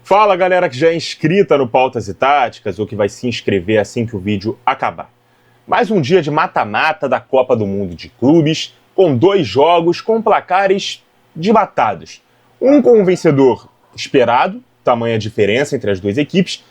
Fala, galera que já é inscrita no Pautas e Táticas ou que vai se inscrever assim que o vídeo acabar. Mais um dia de mata-mata da Copa do Mundo de Clubes, com 2 jogos com placares dilatados. Um com um vencedor esperado, tamanha diferença entre as duas equipes,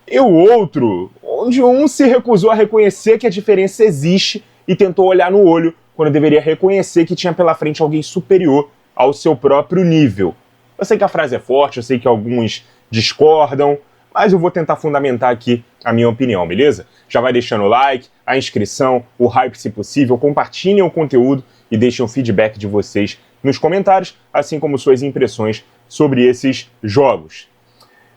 e o outro, onde um se recusou a reconhecer que a diferença existe e tentou olhar no olho, quando deveria reconhecer que tinha pela frente alguém superior ao seu próprio nível. Eu sei que a frase é forte, eu sei que alguns discordam, mas eu vou tentar fundamentar aqui a minha opinião, beleza? Já vai deixando o like, a inscrição, o hype se possível, compartilhem o conteúdo e deixem o feedback de vocês nos comentários, assim como suas impressões sobre esses jogos.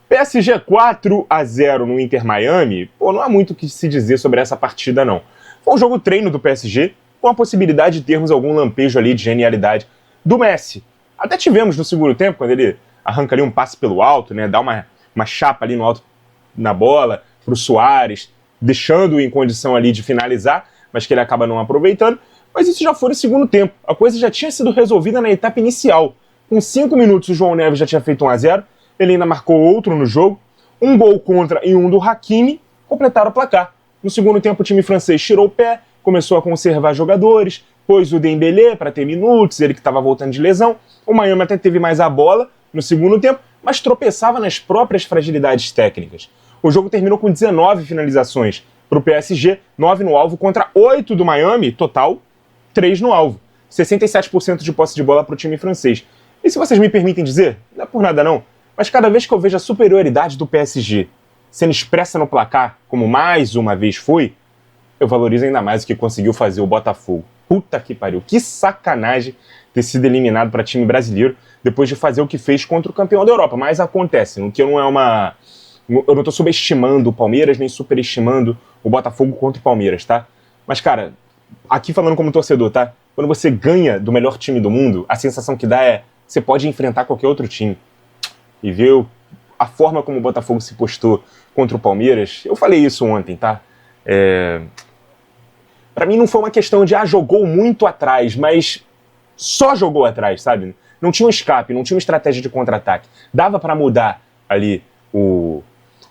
PSG 4-0 no Inter Miami, não há muito o que se dizer sobre essa partida não. Foi um jogo treino do PSG, com a possibilidade de termos algum lampejo ali de genialidade do Messi. Até tivemos no segundo tempo, quando ele arranca ali um passe pelo alto, né, dá uma chapa ali no alto na bola pro Suárez, deixando-o em condição ali de finalizar, mas que ele acaba não aproveitando. Mas isso já foi no segundo tempo. A coisa já tinha sido resolvida na etapa inicial. Com 5 minutos o João Neves já tinha feito 1-0, ele ainda marcou outro no jogo, um gol contra e um do Hakimi, completaram o placar. No segundo tempo o time francês tirou o pé, começou a conservar jogadores, pôs o Dembélé para ter minutos, ele que estava voltando de lesão. O Miami até teve mais a bola no segundo tempo, mas tropeçava nas próprias fragilidades técnicas. O jogo terminou com 19 finalizações para o PSG, 9 no alvo contra 8 do Miami, total 3 no alvo. 67% de posse de bola para o time francês. E se vocês me permitem dizer, não é por nada não, mas cada vez que eu vejo a superioridade do PSG sendo expressa no placar, como mais uma vez foi, eu valorizo ainda mais o que conseguiu fazer o Botafogo. Puta que pariu, que sacanagem ter sido eliminado para time brasileiro depois de fazer o que fez contra o campeão da Europa. Mas acontece, no que não é uma... Eu não tô subestimando o Palmeiras, nem superestimando o Botafogo contra o Palmeiras, tá? Mas, cara, aqui falando como torcedor, tá? Quando você ganha do melhor time do mundo, a sensação que dá é você pode enfrentar qualquer outro time. E ver a forma como o Botafogo se postou contra o Palmeiras, eu falei isso ontem, tá? Pra mim não foi uma questão de, jogou muito atrás, mas só jogou atrás, sabe? Não tinha um escape, não tinha uma estratégia de contra-ataque. Dava pra mudar ali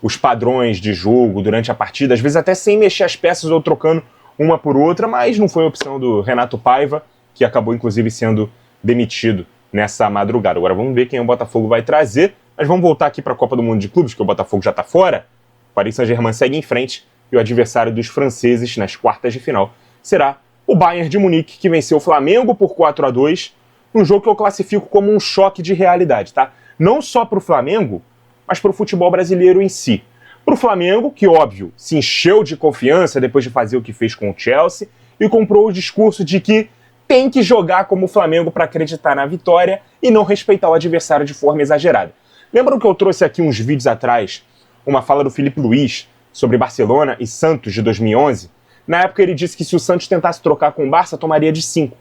os padrões de jogo durante a partida, às vezes até sem mexer as peças ou trocando uma por outra, mas não foi a opção do Renato Paiva, que acabou inclusive sendo demitido nessa madrugada. Agora vamos ver quem o Botafogo vai trazer, mas vamos voltar aqui para a Copa do Mundo de Clubes, que o Botafogo já está fora. O Paris Saint-Germain segue em frente e o adversário dos franceses nas quartas de final será o Bayern de Munique, que venceu o Flamengo por 4-2, um jogo que eu classifico como um choque de realidade, tá? Não só para o Flamengo, mas para o futebol brasileiro em si. Para o Flamengo, que óbvio, se encheu de confiança depois de fazer o que fez com o Chelsea e comprou o discurso de que tem que jogar como o Flamengo para acreditar na vitória e não respeitar o adversário de forma exagerada. Lembram que eu trouxe aqui uns vídeos atrás uma fala do Filipe Luís sobre Barcelona e Santos de 2011? Na época ele disse que se o Santos tentasse trocar com o Barça, tomaria de 5.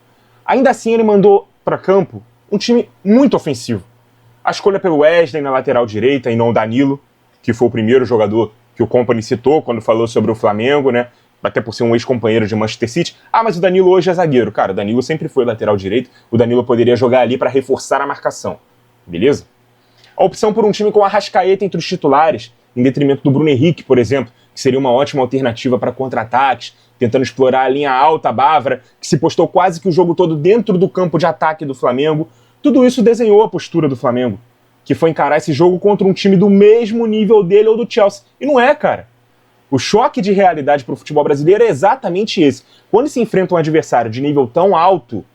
Ainda assim ele mandou para campo um time muito ofensivo. A escolha pelo Wesley na lateral direita e não o Danilo, que foi o primeiro jogador que o Company citou quando falou sobre o Flamengo, né? Até por ser um ex-companheiro de Manchester City. Mas o Danilo hoje é zagueiro. Cara, o Danilo sempre foi lateral direito. O Danilo poderia jogar ali para reforçar a marcação. Beleza? A opção por um time com a Arrascaeta entre os titulares, em detrimento do Bruno Henrique, por exemplo, que seria uma ótima alternativa para contra-ataques, tentando explorar a linha alta bávara, que se postou quase que o jogo todo dentro do campo de ataque do Flamengo. Tudo isso desenhou a postura do Flamengo, que foi encarar esse jogo contra um time do mesmo nível dele ou do Chelsea. E não é, cara. O choque de realidade para o futebol brasileiro é exatamente esse. Quando se enfrenta um adversário de nível tão alto,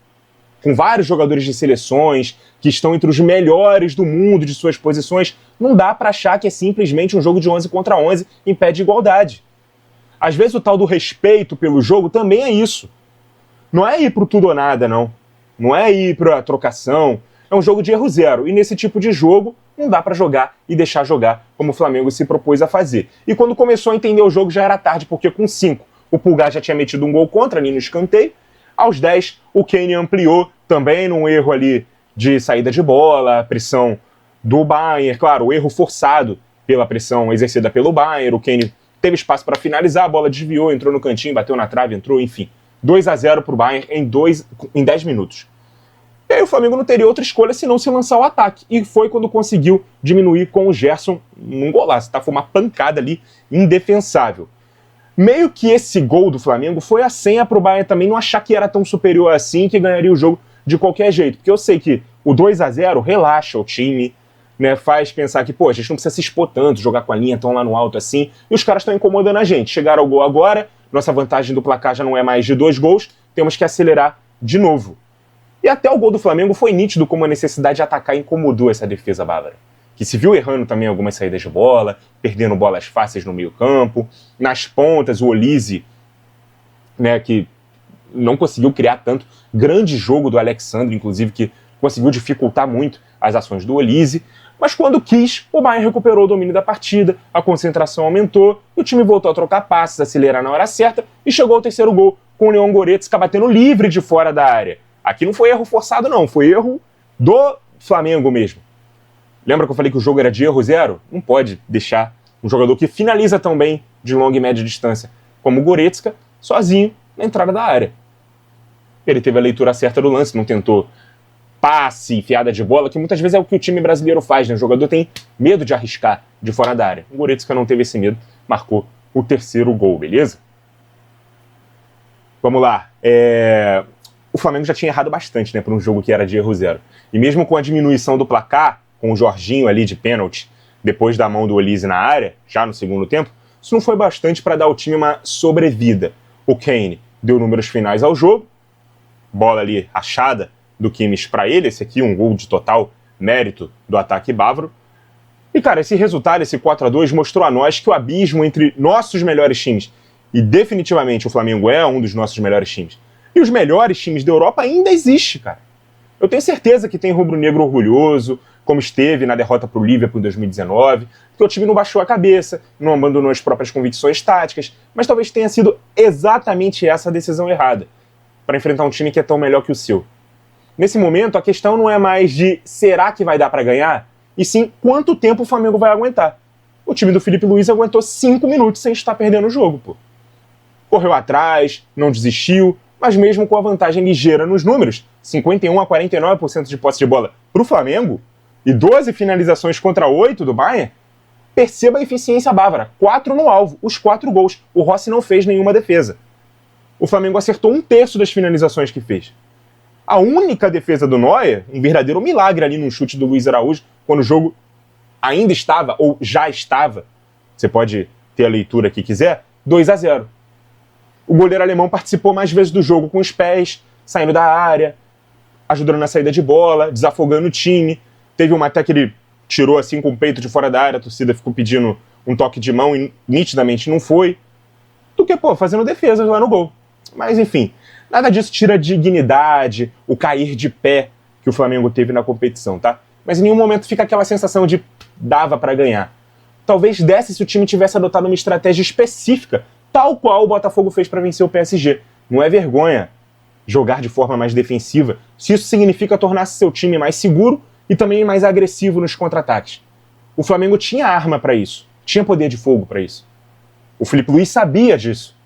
com vários jogadores de seleções, que estão entre os melhores do mundo de suas posições, não dá para achar que é simplesmente um jogo de 11 contra 11 em pé de igualdade. Às vezes o tal do respeito pelo jogo também é isso. Não é ir pro tudo ou nada, não. Não é ir pra trocação. É um jogo de erro zero. E nesse tipo de jogo, não dá pra jogar e deixar jogar como o Flamengo se propôs a fazer. E quando começou a entender o jogo já era tarde, porque com 5 o Pulgar já tinha metido um gol contra ali no escanteio. Aos 10 o Kane ampliou também num erro ali de saída de bola, a pressão do Bayern, claro, o erro forçado pela pressão exercida pelo Bayern. O Kane teve espaço para finalizar, a bola desviou, entrou no cantinho, bateu na trave, entrou, enfim. 2-0 para o Bayern em 10 minutos. E aí o Flamengo não teria outra escolha senão se lançar ao ataque. E foi quando conseguiu diminuir com o Gerson num golaço, tá? Foi uma pancada ali indefensável. Meio que esse gol do Flamengo foi a senha pro Bayern também não achar que era tão superior assim, que ganharia o jogo de qualquer jeito. Porque eu sei que o 2-0 relaxa o time, né? Faz pensar que, pô, a gente não precisa se expor tanto, jogar com a linha tão lá no alto assim. E os caras estão incomodando a gente. Chegaram ao gol agora, nossa vantagem do placar já não é mais de 2 gols, temos que acelerar de novo. E até o gol do Flamengo foi nítido como a necessidade de atacar incomodou essa defesa bávara, que se viu errando também algumas saídas de bola, perdendo bolas fáceis no meio campo. Nas pontas, o Olise, né, que não conseguiu criar tanto. Grande jogo do Alexandre, inclusive, que conseguiu dificultar muito as ações do Olise. Mas quando quis, o Bayern recuperou o domínio da partida, a concentração aumentou, o time voltou a trocar passes, acelerar na hora certa e chegou ao terceiro gol, com o Leon Goretzka batendo livre de fora da área. Aqui não foi erro forçado não, foi erro do Flamengo mesmo. Lembra que eu falei que o jogo era de erro zero? Não pode deixar um jogador que finaliza tão bem de longa e média distância como o Goretzka sozinho na entrada da área. Ele teve a leitura certa do lance, não tentou passe, enfiada de bola, que muitas vezes é o que o time brasileiro faz, né? O jogador tem medo de arriscar de fora da área. O Goretzka não teve esse medo, marcou o terceiro gol, beleza? Vamos lá. O Flamengo já tinha errado bastante, né, para um jogo que era de erro zero. E mesmo com a diminuição do placar, com o Jorginho ali de pênalti, depois da mão do Olise na área, já no segundo tempo, isso não foi bastante para dar ao time uma sobrevida. O Kane deu números finais ao jogo, bola ali achada do Kimmich para ele, esse aqui um gol de total mérito do ataque bávaro. E, cara, esse resultado, esse 4-2, mostrou a nós que o abismo entre nossos melhores times, e definitivamente o Flamengo é um dos nossos melhores times, e os melhores times da Europa ainda existe, cara. Eu tenho certeza que tem rubro-negro orgulhoso, como esteve na derrota para o Liverpool em 2019, porque o time não baixou a cabeça, não abandonou as próprias convicções táticas, mas talvez tenha sido exatamente essa a decisão errada, para enfrentar um time que é tão melhor que o seu. Nesse momento, a questão não é mais de será que vai dar para ganhar, e sim quanto tempo o Flamengo vai aguentar. O time do Filipe Luiz aguentou 5 minutos sem estar perdendo o jogo, pô. Correu atrás, não desistiu, mas mesmo com a vantagem ligeira nos números, 51 a 49% de posse de bola para o Flamengo e 12 finalizações contra 8 do Bayern, perceba a eficiência bávara, 4 no alvo, os 4 gols. O Rossi não fez nenhuma defesa. O Flamengo acertou 1/3 das finalizações que fez. A única defesa do Neuer, um verdadeiro milagre ali no chute do Luiz Araújo, quando o jogo ainda estava, ou já estava, você pode ter a leitura que quiser, 2-0. O goleiro alemão participou mais vezes do jogo com os pés, saindo da área, ajudando na saída de bola, desafogando o time. Teve uma até que ele tirou assim com o peito de fora da área, a torcida ficou pedindo um toque de mão e nitidamente não foi. Do que, fazendo defesas lá no gol. Mas enfim, nada disso tira a dignidade, o cair de pé que o Flamengo teve na competição, tá? Mas em nenhum momento fica aquela sensação de dava pra ganhar. Talvez desse se o time tivesse adotado uma estratégia específica, tal qual o Botafogo fez para vencer o PSG. Não é vergonha jogar de forma mais defensiva, se isso significa tornar seu time mais seguro e também mais agressivo nos contra-ataques. O Flamengo tinha arma para isso, tinha poder de fogo para isso. O Filipe Luiz sabia disso.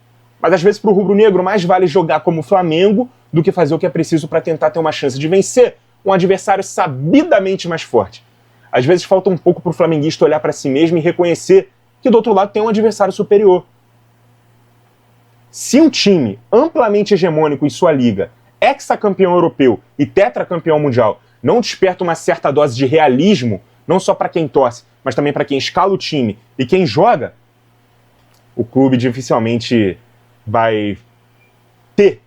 Mas às vezes para o rubro-negro mais vale jogar como o Flamengo do que fazer o que é preciso para tentar ter uma chance de vencer um adversário sabidamente mais forte. Às vezes falta um pouco para o flamenguista olhar para si mesmo e reconhecer que do outro lado tem um adversário superior. Se um time amplamente hegemônico em sua liga, hexacampeão europeu e tetracampeão mundial, não desperta uma certa dose de realismo, não só para quem torce, mas também para quem escala o time e quem joga, o clube dificilmente vai ter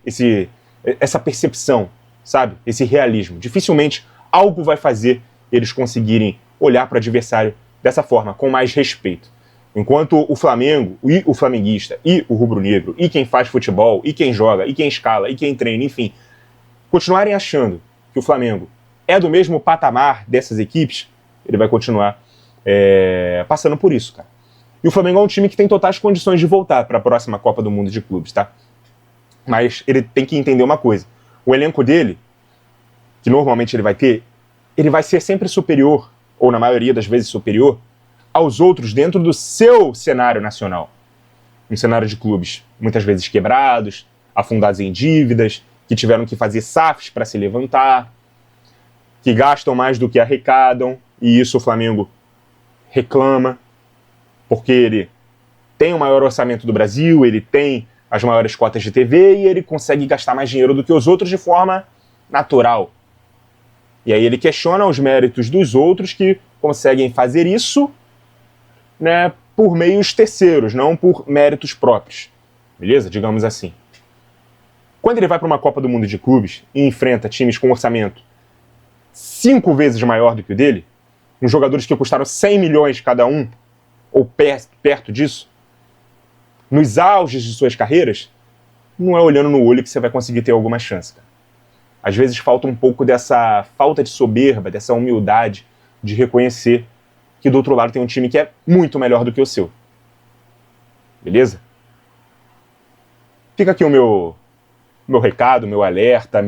essa percepção, sabe? Esse realismo. Dificilmente algo vai fazer eles conseguirem olhar para o adversário dessa forma, com mais respeito. Enquanto o Flamengo, e o flamenguista, e o rubro-negro, e quem faz futebol, e quem joga, e quem escala, e quem treina, enfim, continuarem achando que o Flamengo é do mesmo patamar dessas equipes, ele vai continuar passando por isso, cara. E o Flamengo é um time que tem totais condições de voltar para a próxima Copa do Mundo de Clubes, tá? Mas ele tem que entender uma coisa. O elenco dele, que normalmente ele vai ser sempre superior, ou na maioria das vezes superior, aos outros dentro do seu cenário nacional. Um cenário de clubes muitas vezes quebrados, afundados em dívidas, que tiveram que fazer SAFs para se levantar. que gastam mais do que arrecadam, e isso o Flamengo reclama, porque ele tem o maior orçamento do Brasil, ele tem as maiores cotas de TV e ele consegue gastar mais dinheiro do que os outros de forma natural. E aí ele questiona os méritos dos outros que conseguem fazer isso, né, por meios terceiros, não por méritos próprios. Beleza? Digamos assim. Quando ele vai para uma Copa do Mundo de Clubes e enfrenta times com orçamento 5 vezes maior do que o dele, com jogadores que custaram 100 milhões cada um, ou perto disso, nos auges de suas carreiras, não é olhando no olho que você vai conseguir ter alguma chance, cara. Às vezes falta um pouco dessa falta de soberba, dessa humildade de reconhecer que do outro lado tem um time que é muito melhor do que o seu. Beleza? Fica aqui o meu recado, meu alerta,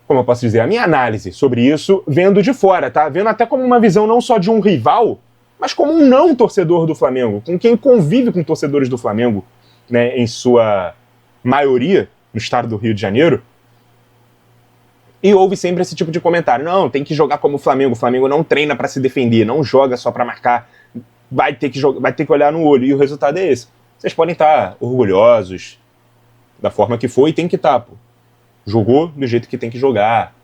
como eu posso dizer, a minha análise sobre isso, vendo de fora, tá? Vendo até como uma visão não só de um rival, mas como um não torcedor do Flamengo, com quem convive com torcedores do Flamengo, né, em sua maioria, no estado do Rio de Janeiro. E houve sempre esse tipo de comentário. Não, tem que jogar como o Flamengo não treina para se defender, não joga só para marcar, vai ter que olhar no olho, e o resultado é esse. Vocês podem estar orgulhosos da forma que foi, e tem que estar, pô. Jogou do jeito que tem que jogar,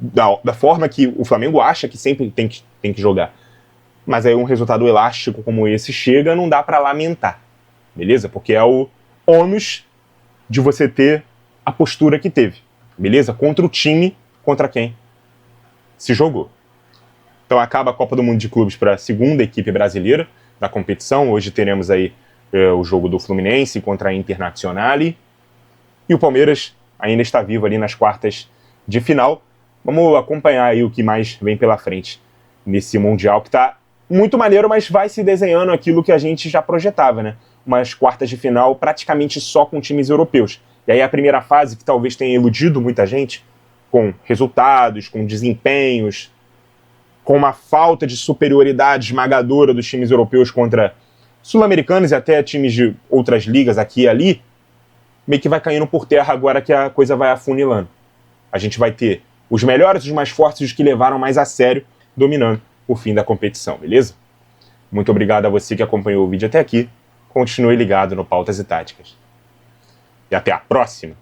da forma que o Flamengo acha que sempre tem que jogar. Mas aí um resultado elástico como esse chega, não dá para lamentar, beleza? Porque é o ônus de você ter a postura que teve, beleza? Contra o time contra quem se jogou. Então acaba a Copa do Mundo de Clubes para a segunda equipe brasileira da competição. Hoje teremos aí o jogo do Fluminense contra a Internazionale. E o Palmeiras ainda está vivo ali nas quartas de final. Vamos acompanhar aí o que mais vem pela frente nesse Mundial, que está muito maneiro, mas vai se desenhando aquilo que a gente já projetava, né? Umas quartas de final praticamente só com times europeus. E aí a primeira fase, que talvez tenha iludido muita gente, com resultados, com desempenhos, com uma falta de superioridade esmagadora dos times europeus contra sul-americanos e até times de outras ligas aqui e ali, meio que vai caindo por terra agora que a coisa vai afunilando. A gente vai ter os melhores, os mais fortes, os que levaram mais a sério, dominando o fim da competição, beleza? Muito obrigado a você que acompanhou o vídeo até aqui. Continue ligado no Pautas e Táticas. E até a próxima!